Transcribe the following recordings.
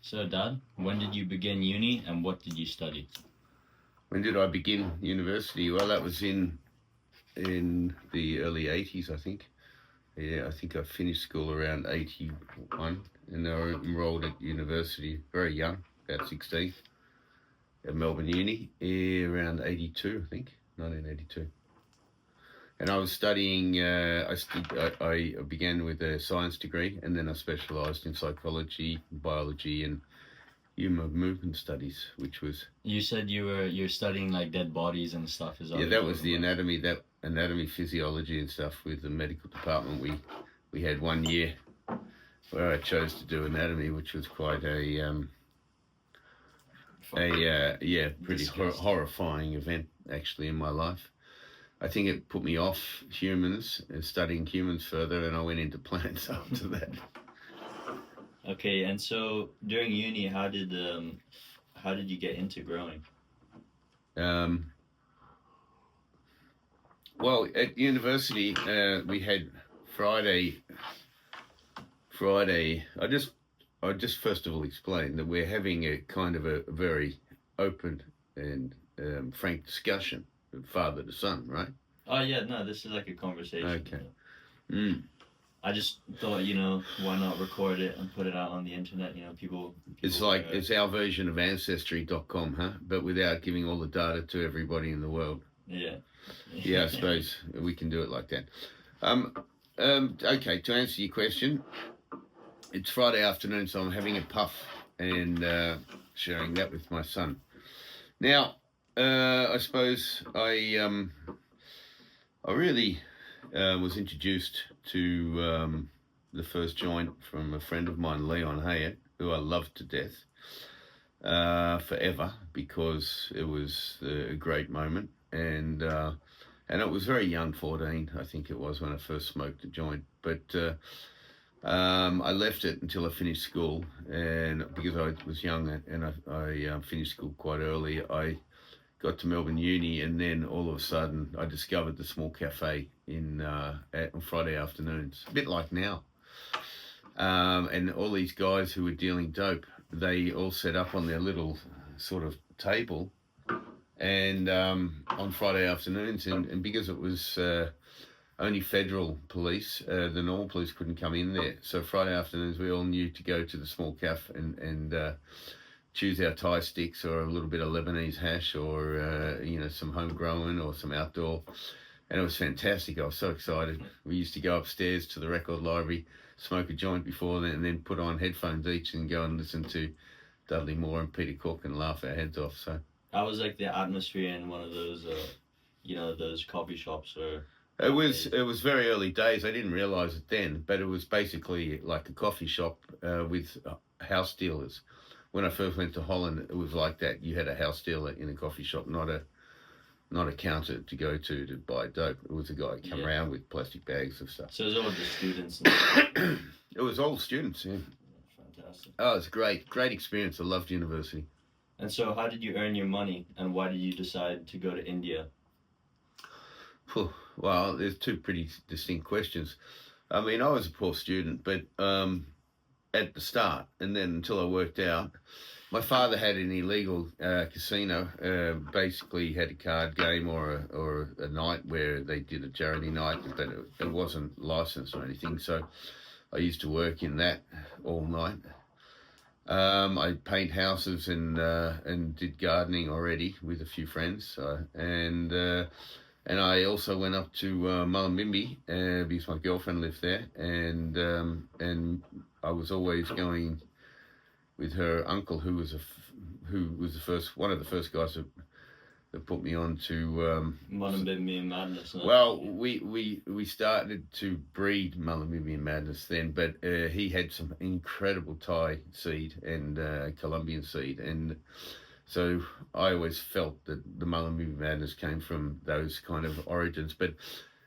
So, Dad, when did you begin uni and what did you study? When did I begin university? Well, that was in the early 80s, I think. Yeah, I think I finished school around 81, and I enrolled at university very young, about 16, at Melbourne Uni, around 82, I think, 1982. And I was studying, I began with a science degree, and then I specialised in psychology, biology, and human movement studies, which was... You said you're studying like dead bodies and stuff. Is that Yeah, what that you're was talking the about? anatomy, physiology, and stuff with the medical department. We had 1 year where I chose to do anatomy, which was quite pretty horrifying event actually in my life. I think it put me off humans and studying humans further, and I went into plants after that. Okay, and so during uni, how did you get into growing? Well, at university, we had Friday. I just first of all explain that we're having a kind of a very open and frank discussion, father to son, right? Oh yeah, no, this is like a conversation. Okay. Mm. I just thought, why not record it and put it out on the internet? People It's like it's our version of ancestry.com, huh? But without giving all the data to everybody in the world. Yeah. Yeah, I suppose we can do it like that. Okay, to answer your question, it's Friday afternoon, so I'm having a puff and sharing that with my son. Now, I suppose I really was introduced to the first joint from a friend of mine, Leon Hayek, who I loved to death forever, because it was a great moment, and it was very young, 14, I think it was, when I first smoked a joint. But I left it until I finished school, and because I was young and I finished school quite early, I got to Melbourne Uni, and then all of a sudden I discovered the small cafe on Friday afternoons, a bit like now. And all these guys who were dealing dope, they all set up on their little sort of table, and on Friday afternoons, and because it was only federal police, the normal police couldn't come in there. So Friday afternoons, we all knew to go to the small cafe and choose our Thai sticks or a little bit of Lebanese hash or some homegrown or some outdoor, and it was fantastic. I was so excited. We used to go upstairs to the record library, smoke a joint before then, and then put on headphones each and go and listen to Dudley Moore and Peter Cook and laugh our heads off. So how was like the atmosphere in one of those, those coffee shops or? It was very early days. I didn't realize it then, but it was basically like a coffee shop with house dealers. When I first went to Holland, it was like that. You had a house dealer in a coffee shop, not a counter to go to buy dope. It was a guy who come around with plastic bags of stuff. So it was all just students. It was all students, yeah. Fantastic. Oh, it's great experience. I loved university. And so, how did you earn your money, and why did you decide to go to India? Well, there's two pretty distinct questions. I mean, I was a poor student, but at the start, and then until I worked out, my father had an illegal casino. Basically, had a card game or a night where they did a charity night, but it wasn't licensed or anything. So I used to work in that all night. I paint houses and did gardening already with a few friends, and I also went up to Mullumbimby because my girlfriend lived there, and I was always going with her uncle, who was one of the first guys that put me on to Mullumbimby Madness. No? Well, we started to breed Mullumbimby Madness then, but he had some incredible Thai seed and Colombian seed, and so I always felt that the Mullumbimby Madness came from those kind of origins. But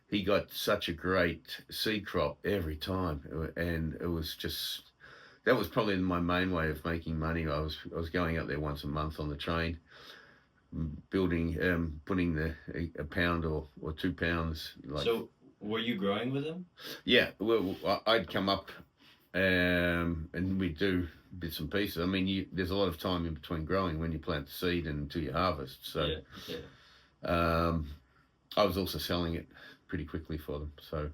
he got such a great seed crop every time, and it was just, that was probably my main way of making money. I was going up there once a month on the train, putting a pound or 2 pounds. So were you growing with him? Yeah, well, I'd come up and we do bits and pieces. I mean, there's a lot of time in between growing when you plant the seed and until you harvest. So Yeah, yeah. um, I was also selling it pretty quickly for them. So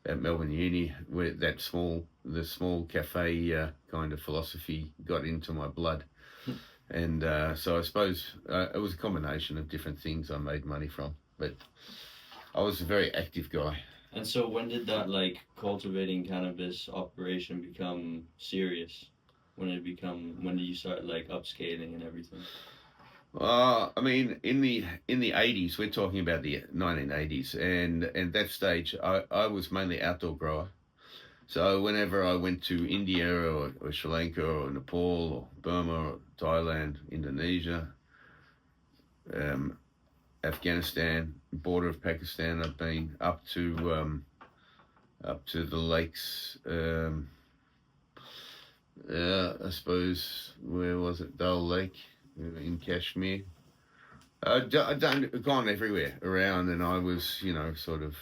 at Melbourne Uni, where the small cafe kind of philosophy got into my blood. And so I suppose it was a combination of different things I made money from. But I was a very active guy. And so when did that like cultivating cannabis operation become serious? When did you start like upscaling and everything? I mean, in the 80s, we're talking about the 1980s, and at that stage, I was mainly outdoor grower. So whenever I went to India or Sri Lanka or Nepal or Burma or Thailand, Indonesia, um, Afghanistan, border of Pakistan, I've been up to the lakes. I suppose where was it? Dal Lake in Kashmir. I done gone everywhere around, and I was, sort of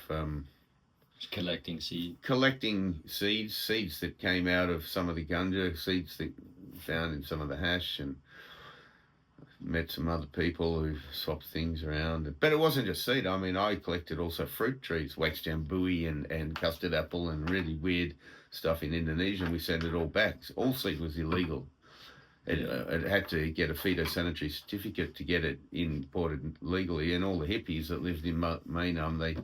Just collecting seed. collecting seeds that came out of some of the ganja, seeds that found in some of the hash, and met some other people who swapped things around. But it wasn't just seed. I mean, I collected also fruit trees, wax jambui and custard apple and really weird stuff in Indonesia, and we sent it all back. All seed was illegal. It had to get a phytosanitary certificate to get it imported legally, and all the hippies that lived in Mainam, they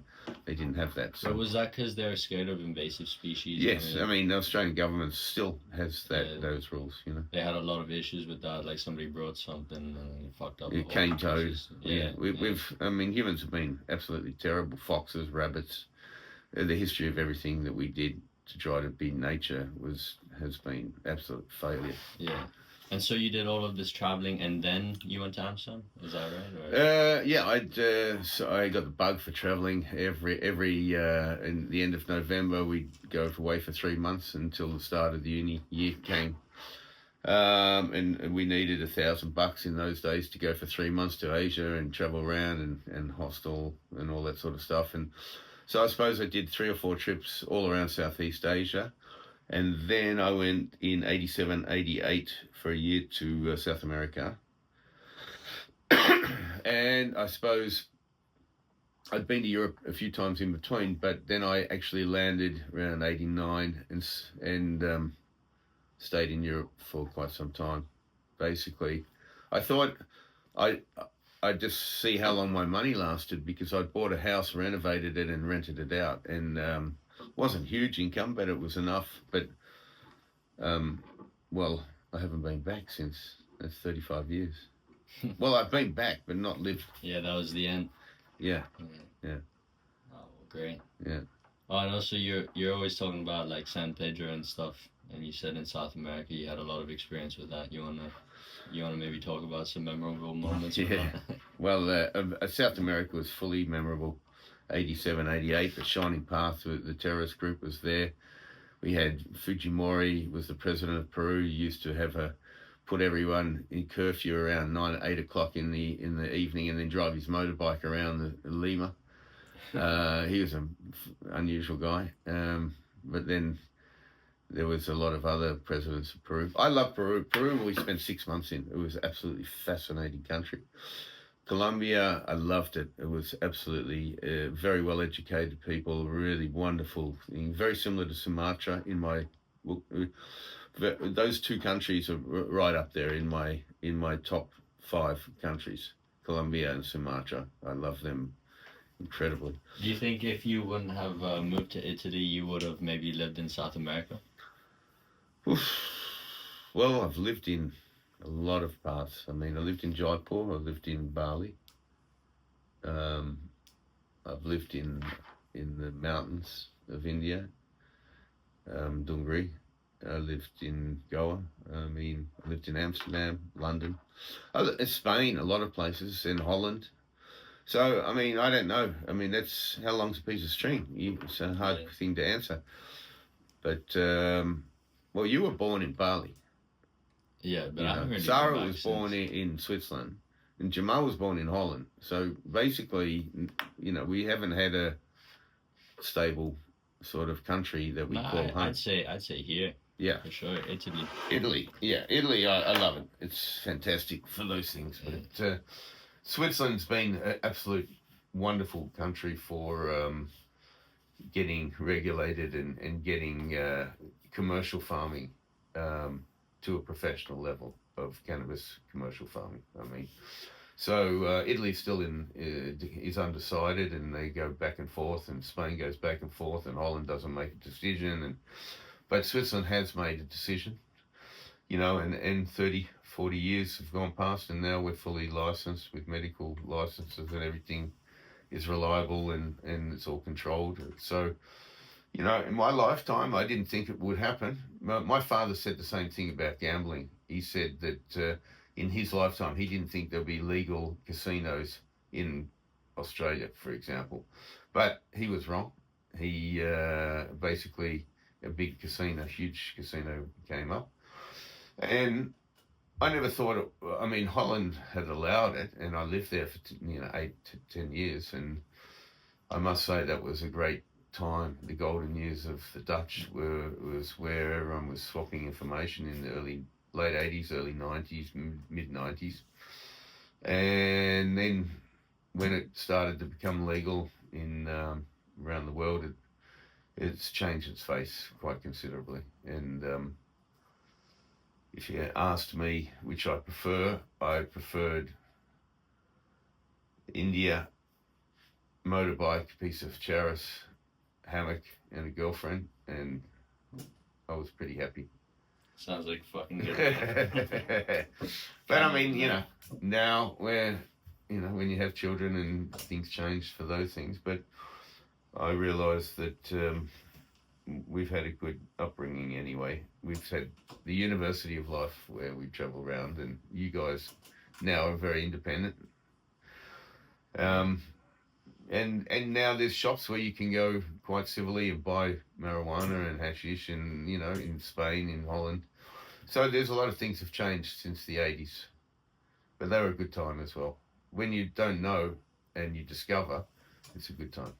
didn't have that. So But was that because they're scared of invasive species? yes, I mean the Australian government still has those rules. They had a lot of issues with that. Like somebody brought something and it fucked up the whole Cane toad. process. We've. I mean, humans have been absolutely terrible. Foxes, rabbits. The history of everything that we did to try to be nature has been absolute failure. Yeah. And so you did all of this traveling, and then you went to Amsterdam. Is that right? Yeah, so I got the bug for traveling every in the end of November. We'd go away for 3 months until the start of the uni year came. And we needed $1,000 in those days to go for 3 months to Asia and travel around and hostel and all that sort of stuff. And so I suppose I did 3 or 4 trips all around Southeast Asia. And then I went in 87, 88 for a year to South America. And I suppose I'd been to Europe a few times in between, but then I actually landed around 89 and stayed in Europe for quite some time. Basically, I thought I'd just see how long my money lasted because I'd bought a house, renovated it, and rented it out. And wasn't huge income, but it was enough. But well, I haven't been back since. That's 35 years. Well, I've been back, but not lived. Yeah, that was the end. Yeah. Oh, great. Yeah. Oh, and also you're always talking about like San Pedro and stuff, and you said in South America you had a lot of experience with that. You wanna maybe talk about some memorable moments? Yeah. Well, South America was fully memorable. 87, 88, the Shining Path, the terrorist group was there. We had Fujimori was the president of Peru. He used to have put everyone in curfew around 9, 8 o'clock in the evening, and then drive his motorbike around the Lima. He was an unusual guy. But then there was a lot of other presidents of Peru. I love Peru. Peru we spent 6 months in. It was absolutely fascinating country. Colombia, I loved it. It was absolutely very well educated people, really wonderful thing. Very similar to Sumatra in my those 2 countries are right up there in my top 5 countries. Colombia and Sumatra. I love them incredibly. Do you think if you wouldn't have moved to Italy, you would have maybe lived in South America? Oof. Well, I've lived in a lot of parts. I mean, I lived in Jaipur. I lived in Bali. I've lived in the mountains of India, Dungri. I lived in Goa. I mean, I lived in Amsterdam, London, Spain, a lot of places, in Holland. So, I mean, I don't know. I mean, that's how long's a piece of string? It's a hard thing to answer. But, well, you were born in Bali. Yeah, but I really Sarah was born in Switzerland, and Jamal was born in Holland. So basically, we haven't had a stable sort of country that we No, call home. I'd say here Yeah, for sure. Italy. Italy. Yeah, Italy. I love it. It's fantastic for those things. But Switzerland's been an absolute wonderful country for getting regulated and getting commercial farming to a professional level of cannabis commercial farming. I mean, so Italy's still is undecided, and they go back and forth, and Spain goes back and forth, and Holland doesn't make a decision, but Switzerland has made a decision, and 30, 40 years have gone past, and now we're fully licensed with medical licenses, and everything is reliable, and it's all controlled. So, in my lifetime, I didn't think it would happen. My father said the same thing about gambling. He said that in his lifetime, he didn't think there'd be legal casinos in Australia, for example. But he was wrong. He basically, a big casino, huge casino came up. And I never thought it, I mean, Holland had allowed it, and I lived there for 8 to 10 years, and I must say that was a great time. The golden years of the Dutch was where everyone was swapping information in the late 80s, early 90s, mid 90s, and then when it started to become legal in around the world, it's changed its face quite considerably. And if you asked me which I prefer, I preferred India, motorbike, piece of charis, hammock, and a girlfriend, and I was pretty happy. Sounds like fucking good. But I mean, now when you have children and things change for those things, but I realise that we've had a good upbringing anyway. We've had the University of Life where we travel around, and you guys now are very independent. And now there's shops where you can go quite civilly and buy marijuana and hashish, and in Spain, in Holland. So there's a lot of things have changed since the 80s, but they were a good time as well. When you don't know and you discover, it's a good time.